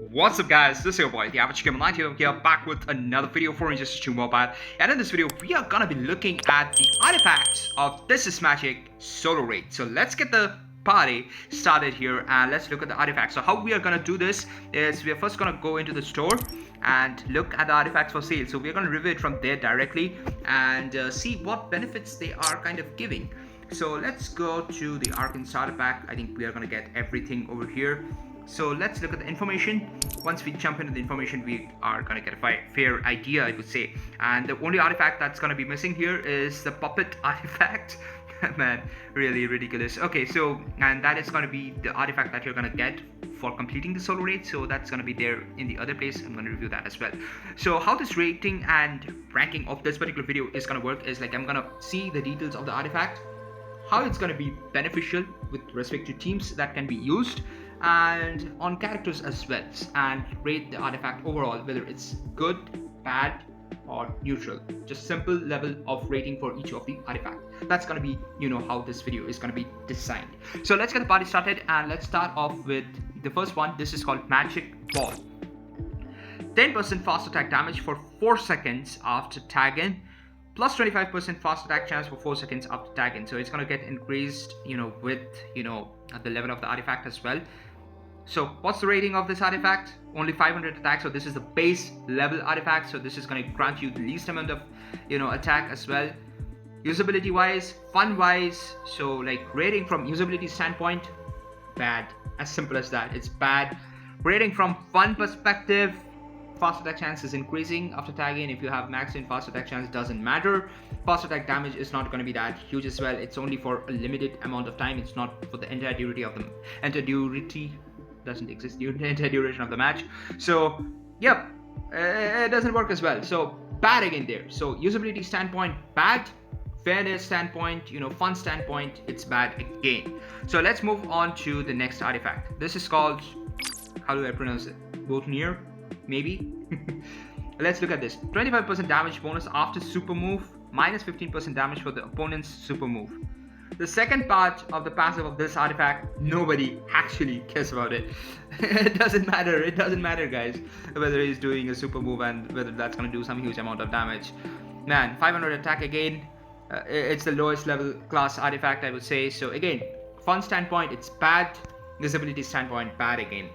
What's up guys, this is your boy, the Average Gamer 90 here, back with another video for Injustice 2 Mobile. And in this video, we are gonna be looking at the artifacts of This Is Magic Solo Raid. So let's get the party started here and let's look at the artifacts. So how we are gonna do this is we are first gonna go into the store and look at the artifacts for sale. So we're gonna review it from there directly and see what benefits they are kind of giving. So let's go to the Arcane starter pack. I think we are gonna get everything over here. So let's look at the information. Once we jump into the information, we are gonna get a fair idea, I would say. And the only artifact that's gonna be missing here is the puppet artifact. Man, really ridiculous. Okay, so and that is gonna be the artifact that you're gonna get for completing the solo raid. So that's gonna be there in the other place. I'm gonna review that as well. So how this rating and ranking of this particular video is gonna work is like I'm gonna see the details of the artifact, how it's gonna be beneficial with respect to teams that can be used, and on characters as well, and rate the artifact overall whether it's good, bad or neutral. Just simple level of rating for each of the artifact. That's gonna be how this video is gonna be designed. So let's get the party started and let's start off with the first one. This is called Magic Ball. 10% fast attack damage for 4 seconds after tagging, plus 25% fast attack chance for 4 seconds after tagging. So it's gonna get increased with at the level of the artifact as well. So what's the rating of this artifact? Only 500 attack. So this is the base level artifact. So this is going to grant you the least amount of attack as well. Usability wise, fun wise, so like rating from usability standpoint, bad. As simple as that. It's bad. Rating from fun perspective, fast attack chance is increasing after tagging. If you have maxed in fast attack chance, doesn't matter. Fast attack damage is not going to be that huge as well. It's only for a limited amount of time. It's not for the entire duration of the doesn't exist the entire duration of the match. So yep, it doesn't work as well. So bad again there. So usability standpoint, bad. Fairness standpoint, fun standpoint, it's bad again. So let's move on to the next artifact. This is called, how do I pronounce it? Botanier, maybe. Let's look at this. 25% damage bonus after super move, minus 15% damage for the opponent's super move. The second part of the passive of this artifact, nobody actually cares about it. It doesn't matter guys, whether he's doing a super move and whether that's going to do some huge amount of damage. Man, 500 attack again. It's the lowest level class artifact, I would say. So again, fun standpoint, it's bad. Visibility standpoint, bad again.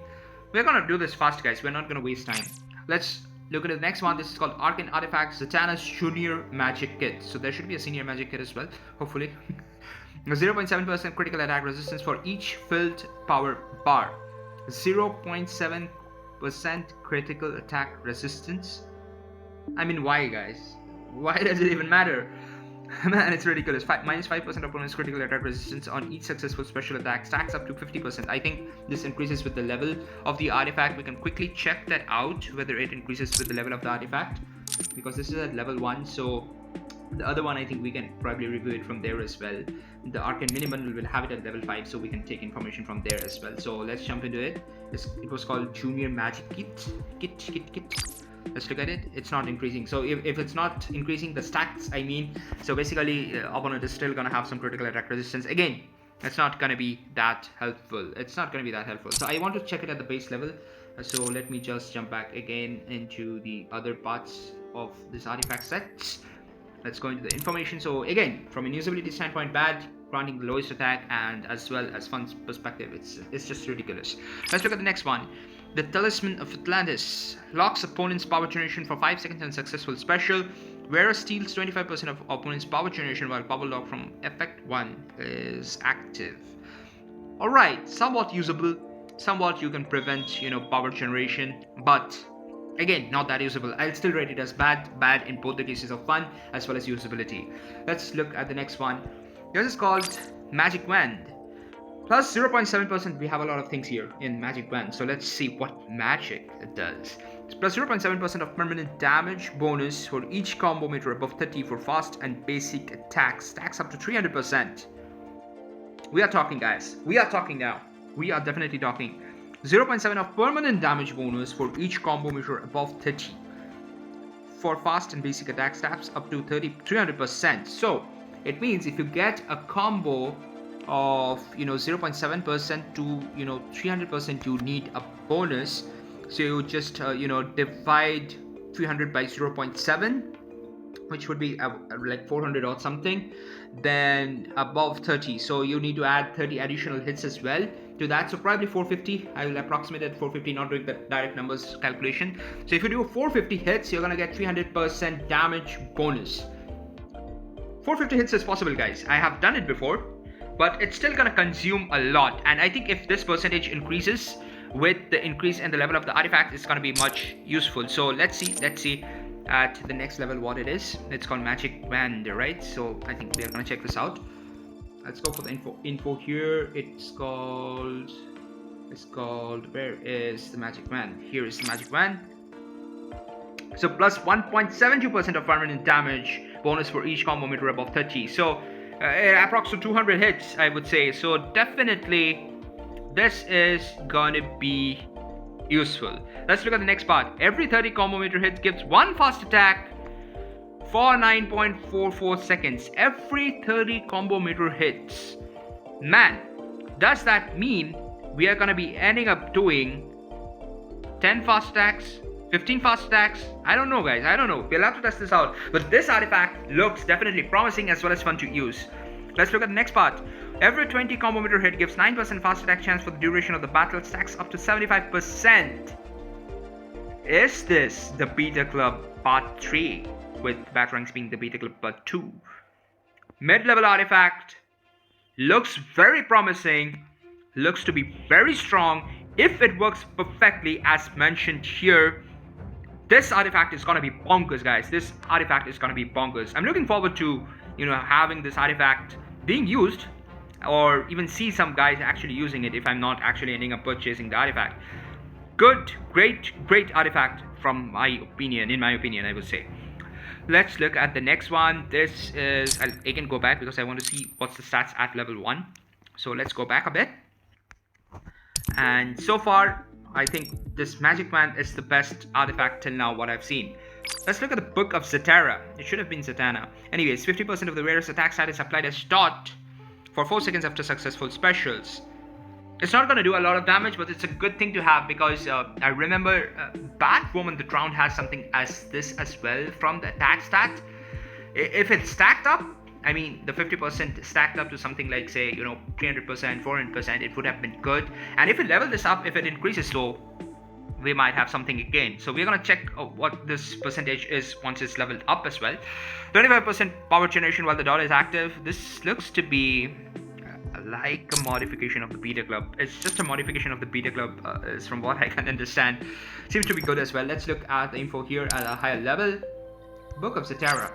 We're going to do this fast guys, we're not going to waste time. Let's look at the next one. This is called Arcane Artifacts, Zatanna's Junior Magic Kit. So there should be a Senior Magic Kit as well, hopefully. 0.7% critical attack resistance for each filled power bar. 0.7% critical attack resistance. I mean, why guys? Why does it even matter? Man, it's ridiculous. Minus 5% opponent's critical attack resistance on each successful special attack stacks up to 50%. I think this increases with the level of the artifact. We can quickly check that out, whether it increases with the level of the artifact, because this is at level 1. So the other one, I think we can probably review it from there as well. The Arcane mini bundle will have it at level 5, so we can take information from there as well. So let's jump into it. It was called Junior Magic Kit. Let's look at it. It's not increasing. So if it's not increasing the stats, I mean, so basically opponent is still gonna have some critical attack resistance. Again, it's not gonna be that helpful. So I want to check it at the base level. So let me just jump back again into the other parts of this artifact sets. Let's go into the information. So again, from a usability standpoint, bad, granting the lowest attack, and as well as fun perspective, it's just ridiculous. Let's look at the next one. The Talisman of Atlantis locks opponent's power generation for 5 seconds and successful special, whereas steals 25% of opponent's power generation while power lock from effect 1 is active. Alright, somewhat usable, somewhat you can prevent power generation, but again, not that usable. I'll still rate it as bad in both the cases of fun as well as usability. Let's look at the next one. This is called Magic Wand. Plus 0.7%, we have a lot of things here in Magic Wand. So let's see what magic it does. It's plus 0.7% of permanent damage bonus for each combo meter above 30 for fast and basic attacks. Stacks up to 300%. We are talking guys. We are talking now. We are definitely talking. 0.7 of permanent damage bonus for each combo meter above 30 for fast and basic attack stats up to 300%. So it means if you get a combo of 0.7% to 300%, you need a bonus So you just divide 300 by 0.7, which would be like 400 or something, then above 30, so you need to add 30 additional hits as well to that, so probably 450. I will approximate at 450, not doing the direct numbers calculation. So if you do 450 hits, you're gonna get 300% damage bonus. 450 hits is possible, guys. I have done it before, but it's still gonna consume a lot, and I think if this percentage increases with the increase in the level of the artifact, it's gonna be much useful. So let's see at the next level what it is. It's called Magic Wand, right? So I think we are gonna check this out. Let's go for the info here. It's called, where is the Magic Wand? Here is the Magic Wand. So plus 1.72% of permanent damage bonus for each combo meter above 30. So approximately 200 hits, I would say. So definitely this is gonna be useful. Let's look at the next part. Every 30 combo meter hits gives one fast attack for 9.44 seconds. Every 30 combo meter hits. Man, does that mean we are gonna be ending up doing 10 fast attacks, 15 fast attacks? I don't know, guys. I don't know. We'll have to test this out. But this artifact looks definitely promising as well as fun to use. Let's look at the next part. Every 20 combo meter hit gives 9% fast attack chance for the duration of the battle, stacks up to 75%. Is this the Beta Club Part 3, with bat ranks being the Beta Club Part 2? Mid-level artifact, looks very promising, looks to be very strong. If it works perfectly as mentioned here, this artifact is gonna be bonkers, guys. This artifact is gonna be bonkers. I'm looking forward to having this artifact being used, or even see some guys actually using it if I'm not actually ending up purchasing the artifact. Good, great artifact from my opinion, in my opinion, I would say. Let's look at the next one. This is, I can go back because I want to see what's the stats at level 1. So let's go back a bit. And so far, I think this Magic Wand is the best artifact till now what I've seen. Let's look at the Book of Zatanna. It should have been Zatanna. Anyways, 50% of the wearer's attack stat is applied as dot for 4 seconds after successful specials. It's not going to do a lot of damage, but it's a good thing to have because I remember Batwoman the Drowned has something as this as well from the attack stat. If it's stacked up, I mean the 50% stacked up to something like, say, 300%, 400%, it would have been good. And if we level this up, if it increases, so we might have something again. So we're going to check what this percentage is once it's leveled up as well. 25% power generation while the dot is active. This looks to be like a modification of the Beta Club. It's just a modification of the Beta Club, is from what I can understand. Seems to be good as well. Let's look at the info here at a higher level. Book of Zatanna.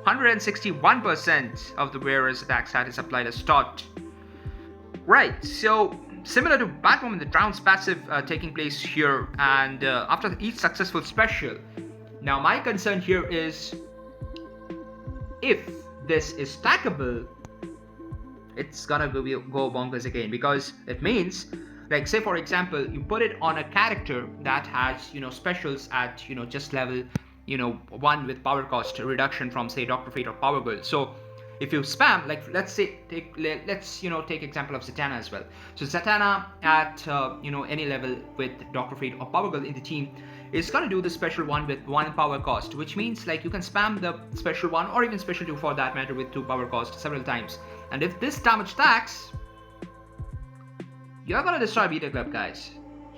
161% of the wearer's attack stat is applied as dot. Right, so similar to Batwoman the Drowned's passive taking place here, and after each successful special. Now my concern here is, if this is stackable, it's gonna go bonkers again, because it means, like, say for example, you put it on a character that has specials at just level 1 with power cost reduction from, say, Dr. Fate or Power Girl. So if you spam, like, let's say take example of Zatanna as well. So Zatanna at any level with Dr. Fate or Power Girl in the team is gonna do the special one with 1 power cost, which means like you can spam the special 1 or even special 2 for that matter with 2 power cost several times. And if this damage stacks, you're gonna destroy Beta Club, guys.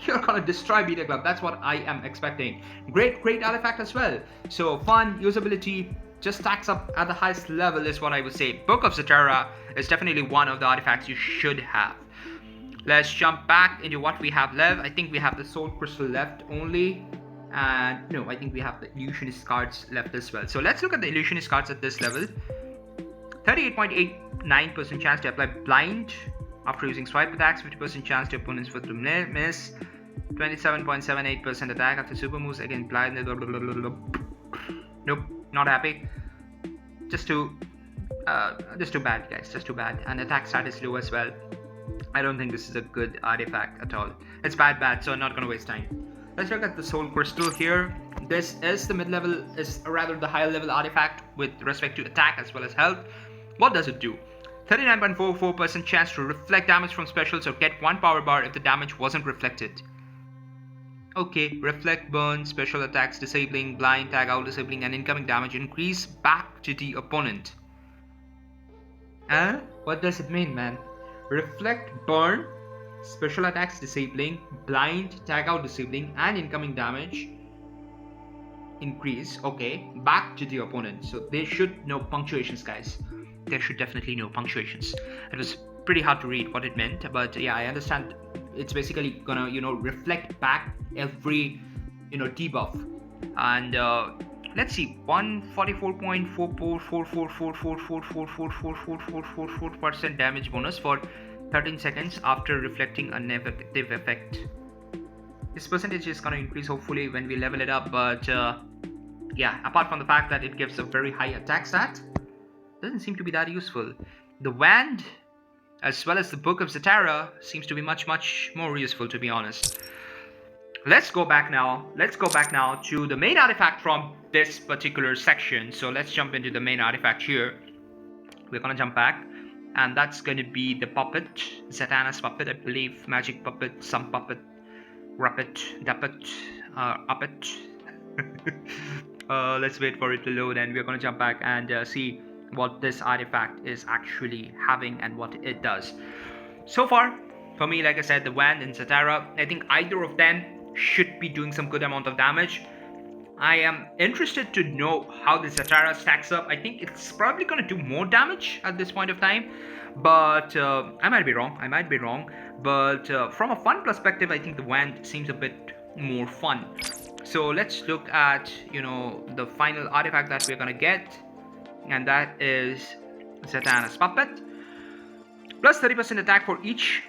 You're gonna destroy Beta Club. That's what I am expecting. Great artifact as well. So fun, usability, just stacks up at the highest level is what I would say. Book of Zatanna is definitely one of the artifacts you should have. Let's jump back into what we have left. I think we have the Soul Crystal left only. And no, I think we have the Illusionist Cards left as well. So let's look at the Illusionist Cards at this level. 38.89% chance to apply blind after using swipe attacks, 50% chance to opponents for to miss, 27.78% attack after super moves against blind. Nope, not happy. Just too bad, guys. Just too bad. And attack stat is low as well. I don't think this is a good artifact at all. It's bad, so I'm not gonna waste time. Let's look at the Soul Crystal here. This is the mid-level, is rather the higher level artifact with respect to attack as well as health. What does it do? 39.44% chance to reflect damage from specials or get 1 power bar if the damage wasn't reflected. Okay, reflect, burn, special attacks disabling, blind, tag out disabling, and incoming damage increase back to the opponent. What does it mean, man? Reflect, burn, special attacks disabling, blind, tag out disabling, and incoming damage increase, okay, back to the opponent. So they should know punctuations, guys. They should definitely know punctuations. It was pretty hard to read what it meant, but yeah, I understand it's basically gonna, reflect back every, debuff. And let's see, 144.4444444444% damage bonus for 13 seconds after reflecting a negative effect. This percentage is going to increase hopefully when we level it up, but yeah, apart from the fact that it gives a very high attack stat, doesn't seem to be that useful. The wand as well as the Book of Zatanna seems to be much more useful, to be honest. Let's go back now to the main artifact from this particular section. So let's jump into the main artifact here. We're gonna jump back, and that's gonna be the puppet, Zatanna's puppet, I believe. Magic puppet, some puppet, Ruppet, Duppet, Uppet. Let's wait for it to load, and we're gonna jump back and see what this artifact is actually having and what it does. So far, for me, like I said, the wand and Zatanna, I think either of them should be doing some good amount of damage. I am interested to know how the Zatanna stacks up. I think it's probably gonna do more damage at this point of time, but I might be wrong. But from a fun perspective, I think the wand seems a bit more fun. So let's look at the final artifact that we're gonna get, and that is Zatanna's puppet. Plus 30% attack for each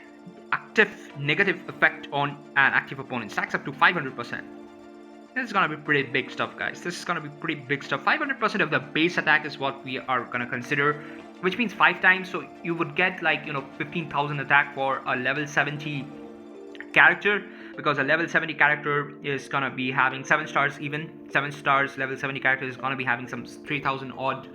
active negative effect on an active opponent. Stacks up to 500%. This is gonna be pretty big stuff, guys. This is gonna be pretty big stuff. 500% of the base attack is what we are gonna consider, which means 5 times. So you would get like 15,000 attack for a level 70 character, because a level 70 character is gonna be having 7 stars. Even 7 stars level 70 character is gonna be having some 3,000 odd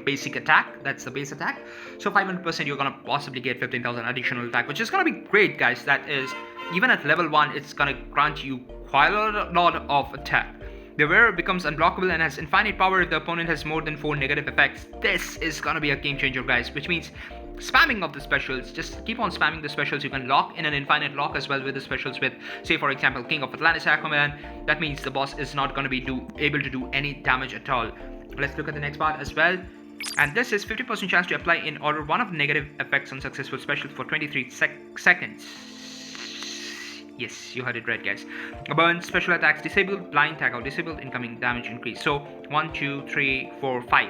basic attack. That's the base attack. So 500% you're gonna possibly get 15,000 additional attack, which is gonna be great, guys. That is, even at level 1, it's gonna grant you quite a lot of attack. The wearer becomes unblockable and has infinite power if the opponent has more than 4 negative effects. This is gonna be a game changer, guys, which means spamming of the specials. Just keep on spamming the specials. You can lock in an infinite lock as well with the specials with, say for example, King of Atlantis Aquaman. That means the boss is not gonna be able to do any damage at all. Let's look at the next part as well. And this is 50% chance to apply in order one of the negative effects on successful specials for 23 seconds. Yes, you heard it right, guys. Burn, special attacks disabled, blind, tag out disabled, incoming damage increase. So 1, 2, 3, 4, 5.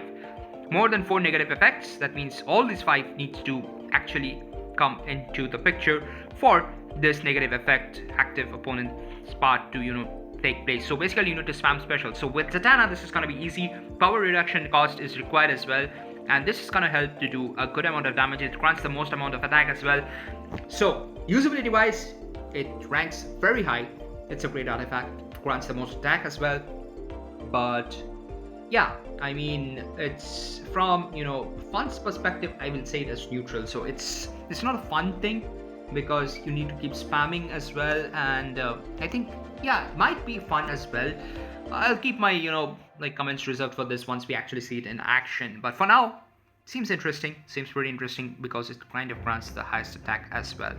More than 4 negative effects. That means all these 5 needs to actually come into the picture for this negative effect active opponent's part to take place. So basically you need to spam specials. So with Zatanna, this is going to be easy. Power reduction cost is required as well, and this is going to help to do a good amount of damage. It grants the most amount of attack as well. So usability wise, it ranks very high. It's a great artifact. It grants the most attack as well. But yeah, I mean, it's from fun's perspective, I will say it as neutral. So it's not a fun thing, because you need to keep spamming as well, and I think yeah, it might be fun as well. I'll keep my comments reserved for this once we actually see it in action, but for now seems pretty interesting because it kind of grants the highest attack as well.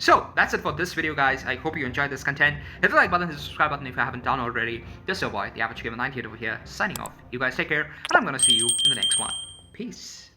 So that's it for this video, guys. I hope you enjoyed this content. Hit the like button, hit the subscribe button if you haven't done already. This is your boy, the Average Gamer 98 over here, signing off. You guys take care, and I'm gonna see you in the next one. Peace.